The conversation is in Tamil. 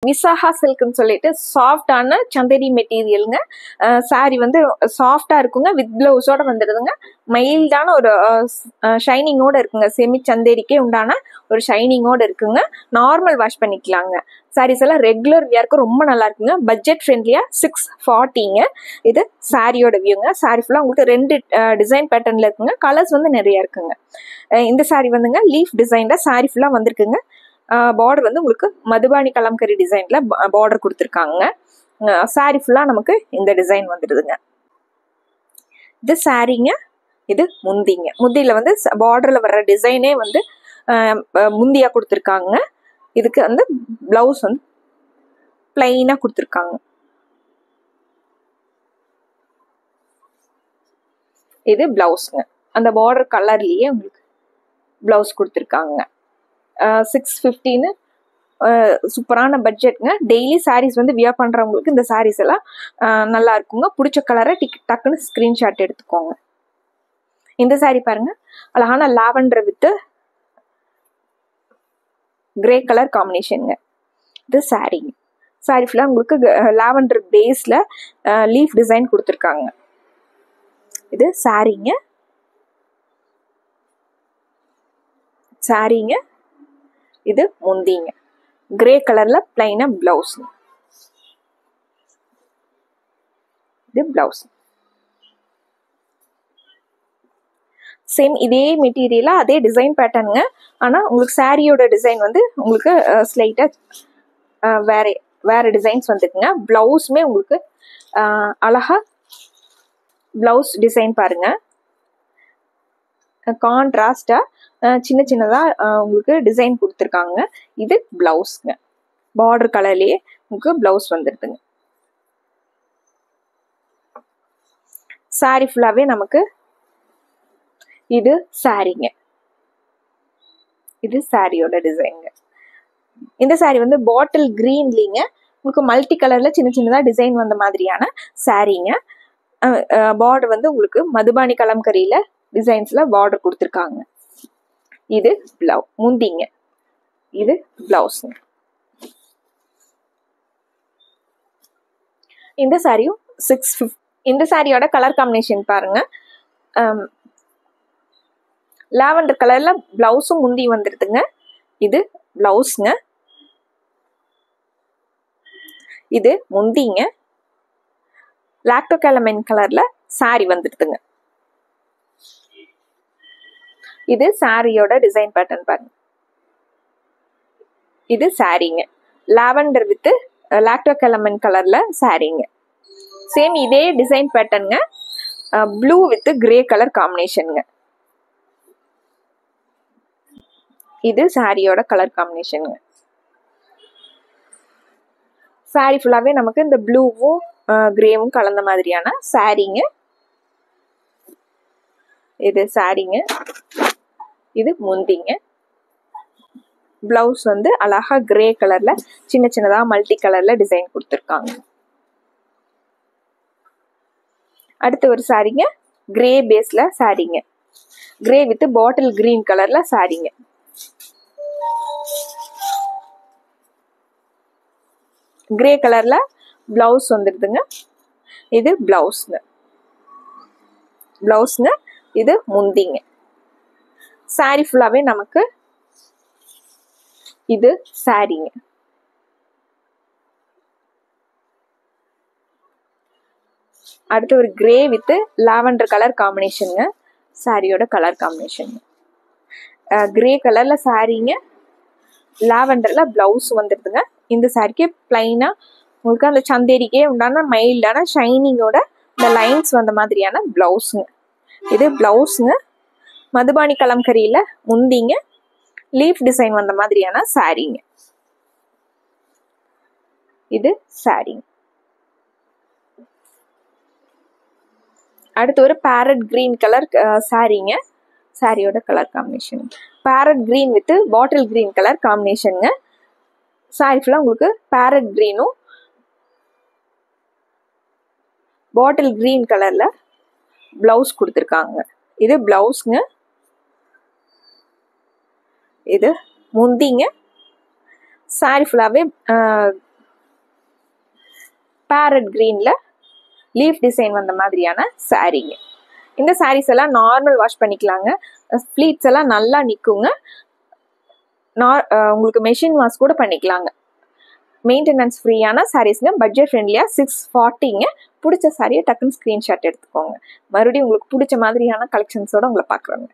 விசாகா சில்க்னு சொல்லிட்டு சாஃப்டான சந்தேரி மெட்டீரியலுங்க. சாரி வந்து சாஃப்டா இருக்குங்க, வித் பிளவுஸோட வந்துடுதுங்க. மைல்டான ஒரு ஷைனிங்கோட இருக்குங்க, செமி சந்தேரிக்கே உண்டான ஒரு ஷைனிங்கோட இருக்குங்க. நார்மல் வாஷ் பண்ணிக்கலாங்க. சாரீஸ் எல்லாம் ரெகுலர் வியர்க்கு ரொம்ப நல்லா இருக்குங்க. பட்ஜெட் ஃப்ரெண்ட்லியா 640ங்க. இது சாரியோட வியூங்க. சாரி ஃபுல்லா உங்களுக்கு 2 டிசைன் பேட்டர்ன்ல இருக்குங்க. கலர்ஸ் வந்து நிறைய இருக்குங்க. இந்த சாரி வந்துங்க லீஃப் டிசைன்ல சாரி ஃபுல்லா வந்திருக்குங்க. பார்டர் வந்து உங்களுக்கு மதுபானி கலம்கரி டிசைன்ல பார்டர் கொடுத்துருக்காங்க. சாரி ஃபுல்லா நமக்கு இந்த டிசைன் வந்துடுதுங்க. இது சாரிங்க, இது முந்திங்க. முந்தியில வந்து பார்டர்ல வர்ற டிசைனே வந்து முந்தியா கொடுத்துருக்காங்க. இதுக்கு வந்து பிளவுஸ் வந்து பிளைனா கொடுத்துருக்காங்க. இது பிளவுஸ்ங்க. அந்த பார்டர் கலர்லயே உங்களுக்கு பிளவுஸ் கொடுத்துருக்காங்க. 650ன்னு சூப்பரான பட்ஜெட்ங்க. டெய்லி சாரீஸ் வந்து வியர் பண்றவங்களுக்கு இந்த சாரீஸ் எல்லாம் நல்லா இருக்குங்க. பிடிச்ச கலரை டக்குன்னு ஸ்கிரீன்ஷாட் எடுத்துக்கோங்க. இந்த சாரி பாருங்க, அழகான லாவெண்டர் வித் கிரே கலர் காம்பினேஷனுங்க. இது சாரிங்க. சாரி ஃபுல்லா உங்களுக்கு லாவெண்டர் பேஸ்ல லீஃப் டிசைன் கொடுத்துருக்காங்க. இது சாரிங்க. சாரிங்க, இது முந்திங்க. கிரே கலர்ல பிளைனா பிளவுஸ். இது பிளவுஸ். சேம் இதே மெட்டீரியலா அதே டிசைன் பேட்டர்னுங்க. ஆனா உங்களுக்கு சாரியோட டிசைன் வந்து உங்களுக்கு ஸ்லைட்டா வேற டிசைன்ஸ் வந்துருக்குங்க. பிளவுஸுமே உங்களுக்கு அழகா பிளவுஸ் டிசைன் பாருங்க. கான்ட்ராஸ்டா சின்ன சின்னதா உங்களுக்கு டிசைன் கொடுத்துருக்காங்க. இது பிளவுஸ்ங்க. பார்டர் கலர்லயே உங்களுக்கு பிளவுஸ் வந்துருதுங்க. சாரி ஃபுல்லாவே நமக்கு இது சாரிங்க. இது சாரியோட டிசைனுங்க. இந்த சாரி வந்து பாட்டில் கிரீன்லிங்க. உங்களுக்கு மல்டி கலர்ல சின்ன சின்னதா டிசைன் வந்த மாதிரியான சாரிங்க. பார்டர் வந்து உங்களுக்கு மதுபானி கலம்கரியில டிசைன்ஸ்ல பார்டர் கொடுத்துருக்காங்க. இது முந்திங்க. இது பிளவுஸ்ங்க. இந்த சாரியும் 650. இந்த சாரியோட கலர் காம்பினேஷன் பாருங்க. லாவெண்டர் கலர்ல பிளவுஸும் முந்தி வந்துருதுங்க. இது பிளவுஸ்ங்க. இது முந்திங்க. லாக்டோ கேலமைன் கலர்ல சாரி வந்துடுதுங்க. இது சாரியோட டிசைன் பேட்டர்ன் பாருங்க. இது சாரிங்க. லாவெண்டர் வித் லாக்டோ கேலமைன் கலர்ல சாரிங்க. சேம் இதே டிசைன் பேட்டர்னுங்க. ப்ளூ வித் கிரே கலர் காம்பினேஷனுங்க. இது சாரியோட கலர் காம்பினேஷனுங்க. சாரி ஃபுல்லாவே நமக்கு இந்த ப்ளூவும் கிரேவும் கலந்த மாதிரியான சாரிங்க. இது சாரிங்க. இது முந்திங்க. பிளவுஸ் வந்து அழகா கிரே கலர்ல சின்ன சின்னதா மல்டி கலர்ல டிசைன் கொடுத்துருக்காங்க. அடுத்து ஒரு சாரிங்க, கிரே பேஸ்ல சாரிங்க. கிரே வித் பாட்டில் கிரீன் கலர்ல சாரிங்க. கிரே கலர்ல பிளவுஸ் வந்துடுதுங்க. இது பிளவுஸ்ங்க. பிளவுஸ்ங்க. இது முந்திங்க. சாரி ஃபுல்லாவே நமக்கு இது சாரிங்க. அடுத்து ஒரு கிரே வித் லாவெண்டர் கலர் காம்பினேஷனுங்க. சாரியோட கலர் காம்பினேஷன் கிரே கலர்ல சாரிங்க. லாவெண்டர்ல பிளவுஸ் வந்துடுதுங்க. இந்த சாரிக்கு பிளைனா உங்களுக்கு அந்த சந்தேரிக்கே உண்டான மைல்டான ஷைனிங்கோட இந்த லைன்ஸ் வந்த மாதிரியான பிளவுஸுங்க. இது பிளவுஸுங்க. மதுபானி கலம்கரியில முந்திங்க. லீஃப் டிசைன் வந்த மாதிரியான சாரிங்க. இது சாரிங்க. அடுத்து ஒரு பேரட் கிரீன் கலர் சாரிங்க. சாரியோட colour combination parrot green with bottle green colour காம்பினேஷனுங்க. சாரி ஃபுல்லா உங்களுக்கு பேரட் கிரீனும் பாட்டில் கிரீன் கலர்ல பிளவுஸ் கொடுத்துருக்காங்க. இது பிளவுஸ்ங்க. இது முந்திங்க. சாரி ஃபுல்லாவே பேரட் க்ரீனில் லீஃப் டிசைன் வந்த மாதிரியான சாரீங்க. இந்த சாரீஸ் எல்லாம் நார்மல் வாஷ் பண்ணிக்கலாங்க. ஃப்ளீட்ஸ் எல்லாம் நல்லா நிற்குங்க. உங்களுக்கு மெஷின் வாஷ் கூட பண்ணிக்கலாங்க. மெயின்டெனன்ஸ் ஃப்ரீயான சாரீஸ்ங்க. பட்ஜெட் ஃப்ரெண்ட்லியாக 640ங்க. பிடிச்ச சாரியை டக்குன்னு ஸ்க்ரீன்ஷாட் எடுத்துக்கோங்க. மறுபடியும் உங்களுக்கு பிடிச்ச மாதிரியான கலெக்ஷன்ஸோட உங்களை பார்க்குறோங்க.